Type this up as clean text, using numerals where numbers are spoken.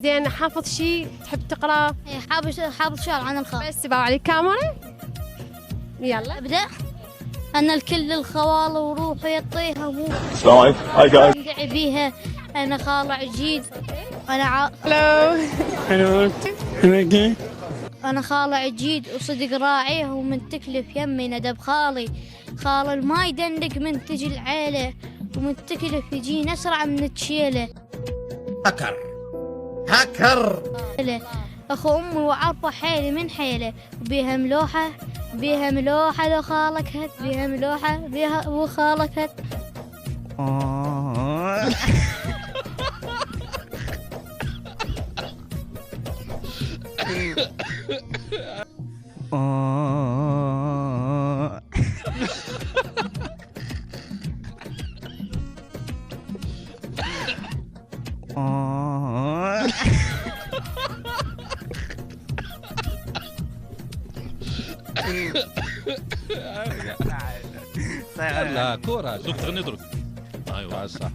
زين، حافظ شيء تحب تقراه؟ إيه، حافظ شعر عن الخاء. بس باو عليك كاميرا. يلا ابدأ. أنا الكل الخوال وروحي يطيها السلام عليكم. هاي جايز. ندعي بيها. أنا خالع جديد. هلو. أنا خالع جديد وصدق راعيه ومن تكلف يمي ندب خالي. خال ما يدندق من تجي العيلة ومن تكلف يجينا أسرع من تشيله. هكر. أخو أمي وعرفة حيلي من حيله وبيها ملوحة لو خالك هت بيها ملوحة بيها وخالك هت. لا كورة شوف تغني اترك. ايوه صح صح.